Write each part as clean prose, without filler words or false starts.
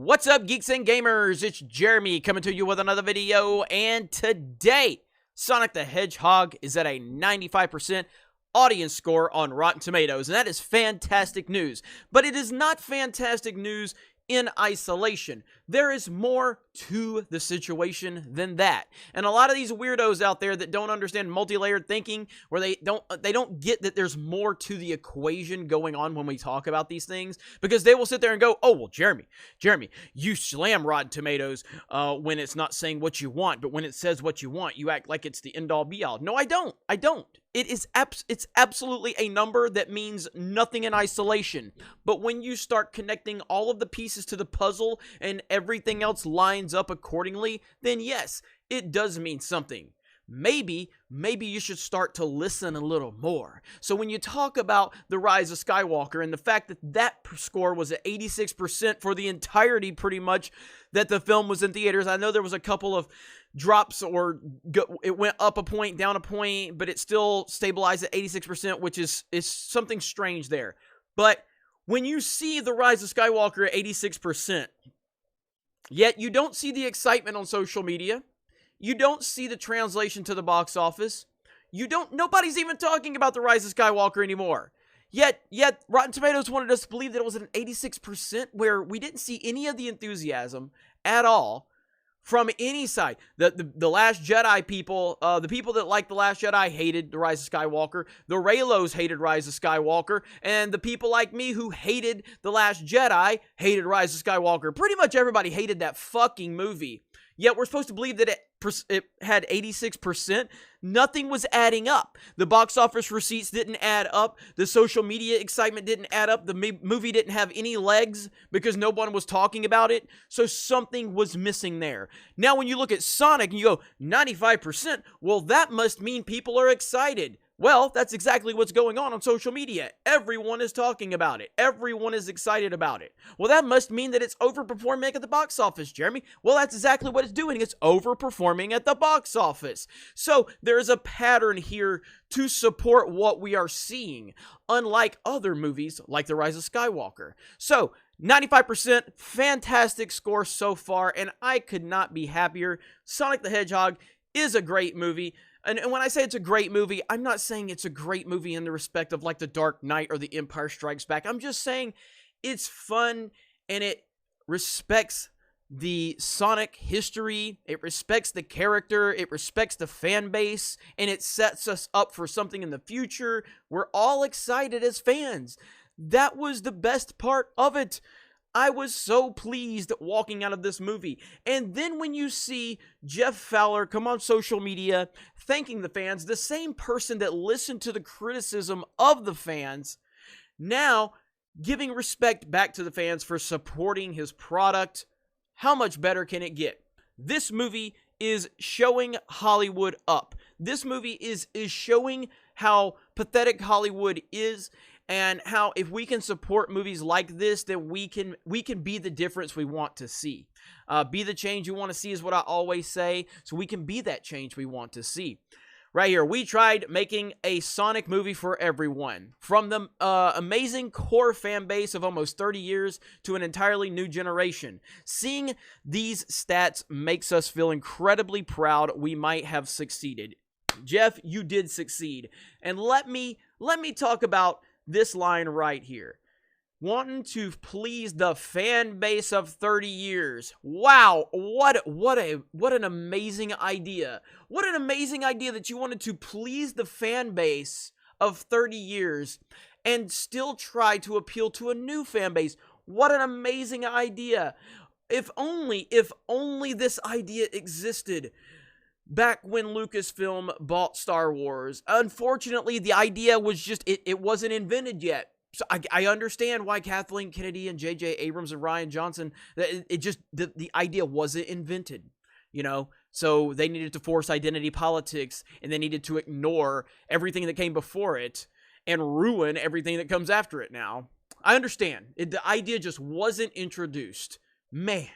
What's up, geeks and gamers? It's Jeremy coming to you with another video, and today, Sonic the Hedgehog is at a 95% audience score on Rotten Tomatoes, and that is fantastic news. But it is not fantastic news in isolation. There is more to the situation than that. And a lot of these weirdos out there that don't understand multi-layered thinking, where they don't get that there's more to the equation going on when we talk about these things, because they will sit there and go, oh, well, Jeremy, you slam Rotten Tomatoes when it's not saying what you want, but when it says what you want, you act like it's the end-all be-all. No, I don't. It's absolutely a number that means nothing in isolation. But when you start connecting all of the pieces to the puzzle and everything else lines up accordingly, then yes, it does mean something. Maybe you should start to listen a little more. So when you talk about The Rise of Skywalker and the fact that score was at 86% for the entirety, pretty much, that the film was in theaters, I know there was a couple of drops, or it went up a point, down a point, but it still stabilized at 86%, which is something strange there. But when you see The Rise of Skywalker at 86%, yet you don't see the excitement on social media, you don't see the translation to the box office, nobody's even talking about The Rise of Skywalker anymore. Yet Rotten Tomatoes wanted us to believe that it was at an 86%, where we didn't see any of the enthusiasm at all from any side. The Last Jedi people, the people that like The Last Jedi hated The Rise of Skywalker. The Raylos hated Rise of Skywalker. And the people like me who hated The Last Jedi hated Rise of Skywalker. Pretty much everybody hated that fucking movie. Yet we're supposed to believe that it had 86%. Nothing was adding up. The box office receipts didn't add up. The social media excitement didn't add up. The movie didn't have any legs because no one was talking about it. So something was missing there. Now when you look at Sonic and you go 95%, well, that must mean people are excited. Well, that's exactly what's going on social media. Everyone is talking about it. Everyone is excited about it. Well, that must mean that it's overperforming at the box office, Jeremy. Well, that's exactly what it's doing. It's overperforming at the box office. So there is a pattern here to support what we are seeing, unlike other movies like The Rise of Skywalker. So 95%, fantastic score so far, and I could not be happier. Sonic the Hedgehog is a great movie. And when I say it's a great movie, I'm not saying it's a great movie in the respect of like The Dark Knight or The Empire Strikes Back. I'm just saying it's fun and it respects the Sonic history. It respects the character. It respects the fan base. And it sets us up for something in the future. We're all excited as fans. That was the best part of it. I was so pleased walking out of this movie. And then when you see Jeff Fowler come on social media thanking the fans, the same person that listened to the criticism of the fans, now giving respect back to the fans for supporting his product, how much better can it get? This movie is showing Hollywood up. This movie is showing how pathetic Hollywood is, and how if we can support movies like this, then we can be the difference we want to see. Be the change you want to see is what I always say, so we can be that change we want to see. Right here, we tried making a Sonic movie for everyone. From the amazing core fan base of almost 30 years to an entirely new generation. Seeing these stats makes us feel incredibly proud we might have succeeded. Jeff, you did succeed. And let me talk about this line right here. Wanting to please the fan base of 30 years. Wow, what an amazing idea. What an amazing idea that you wanted to please the fan base of 30 years and still try to appeal to a new fan base. What an amazing idea. If only this idea existed back when Lucasfilm bought Star Wars. Unfortunately, the idea was just, it wasn't invented yet. So I understand why Kathleen Kennedy and J.J. Abrams and Rian Johnson, the idea wasn't invented, you know? So they needed to force identity politics, and they needed to ignore everything that came before it and ruin everything that comes after it now. I understand. The idea just wasn't introduced. Man,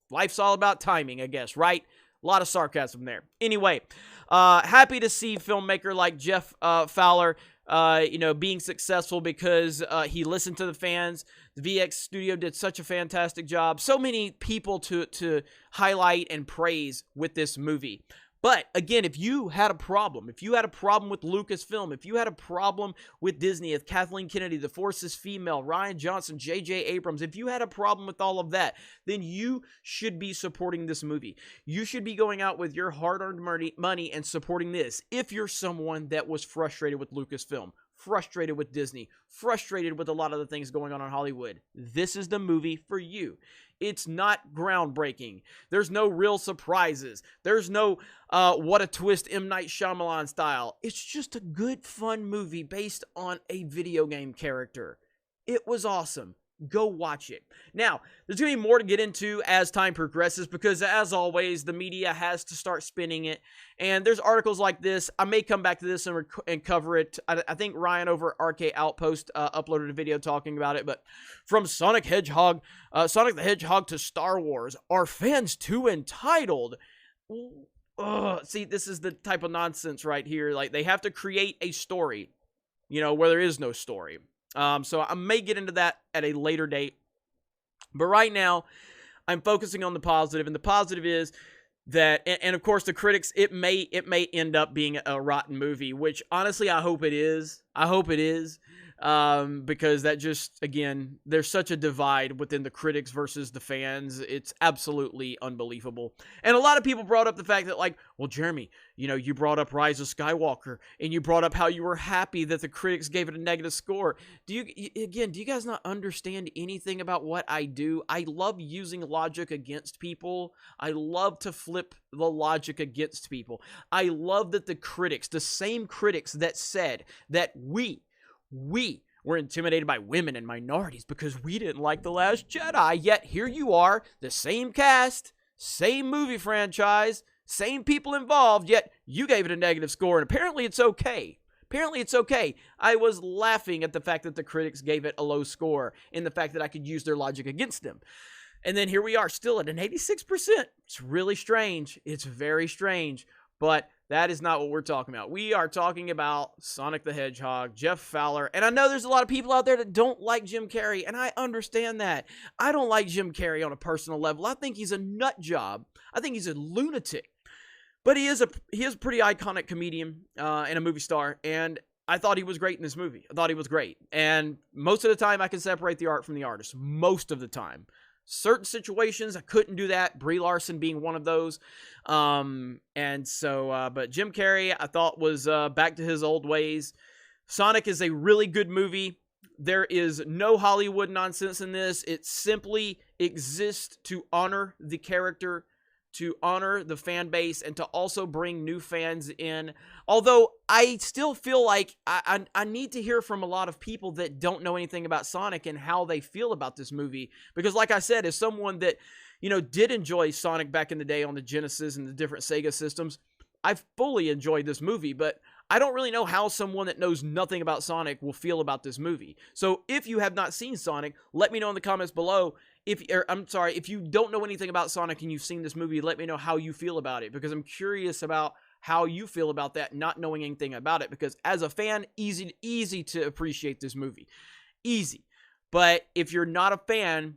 life's all about timing, I guess, right? A lot of sarcasm there. Anyway, happy to see filmmaker like Jeff Fowler being successful because he listened to the fans. The VX studio did such a fantastic job. So many people to highlight and praise with this movie. But again, if you had a problem with Lucasfilm, if you had a problem with Disney, if Kathleen Kennedy, the Force is female, Rian Johnson, J.J. Abrams, if you had a problem with all of that, then you should be supporting this movie. You should be going out with your hard-earned money and supporting this if you're someone that was frustrated with Lucasfilm, frustrated with Disney, frustrated with a lot of the things going on in Hollywood. This is the movie for you. It's not groundbreaking. There's no real surprises. There's no what a twist M. Night Shyamalan style. It's just a good, fun movie based on a video game character. It was awesome. Go watch it. Now, there's going to be more to get into as time progresses because, as always, the media has to start spinning it. And there's articles like this. I may come back to this and cover it. I think Ryan over at RK Outpost uploaded a video talking about it. But from Sonic the Hedgehog to Star Wars, are fans too entitled? See, this is the type of nonsense right here. Like, they have to create a story, where there is no story. So I may get into that at a later date. But right now, I'm focusing on the positive, and the positive is that, and of course the critics, it may end up being a rotten movie, which honestly I hope it is. Because that just, again, there's such a divide within the critics versus the fans. It's absolutely unbelievable. And a lot of people brought up the fact that, like, well, Jeremy, you brought up Rise of Skywalker, and you brought up how you were happy that the critics gave it a negative score. Do you guys not understand anything about what I do? I love using logic against people. I love to flip the logic against people. I love that the same critics that said that we were intimidated by women and minorities because we didn't like The Last Jedi. Yet here you are, the same cast, same movie franchise, same people involved, yet you gave it a negative score, and apparently it's okay. I was laughing at the fact that the critics gave it a low score and the fact that I could use their logic against them. And then here we are still at an 86%. It's really strange. It's very strange. But that is not what we're talking about. We are talking about Sonic the Hedgehog, Jeff Fowler. And I know there's a lot of people out there that don't like Jim Carrey, and I understand that. I don't like Jim Carrey on a personal level. I think he's a nut job. I think he's a lunatic. But he is a pretty iconic comedian and a movie star, and I thought he was great in this movie. I thought he was great. And most of the time, I can separate the art from the artist. Most of the time. Certain situations, I couldn't do that. Brie Larson being one of those. But Jim Carrey, I thought, was back to his old ways. Sonic is a really good movie. There is no Hollywood nonsense in this. It simply exists to honor the character, to honor the fan base, and to also bring new fans in. Although I still feel like I need to hear from a lot of people that don't know anything about Sonic and how they feel about this movie. Because like I said, as someone that, did enjoy Sonic back in the day on the Genesis and the different Sega systems, I've fully enjoyed this movie, but I don't really know how someone that knows nothing about Sonic will feel about this movie. So if you have not seen Sonic, let me know in the comments below. If you don't know anything about Sonic and you've seen this movie, let me know how you feel about it, because I'm curious about how you feel about that, not knowing anything about it, because as a fan, easy to appreciate this movie. Easy. But if you're not a fan,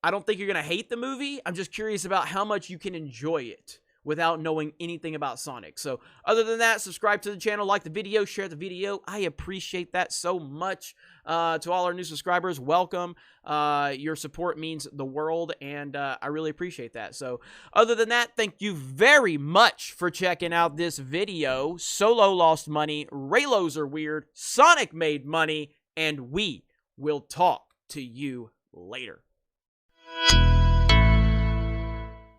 I don't think you're going to hate the movie. I'm just curious about how much you can enjoy it without knowing anything about Sonic. So other than that, subscribe to the channel, like the video, share the video. I appreciate that so much. To all our new subscribers, welcome. Your support means the world, and I really appreciate that. So other than that, thank you very much for checking out this video. Solo lost money, Raylos are weird, Sonic made money, and we will talk to you later.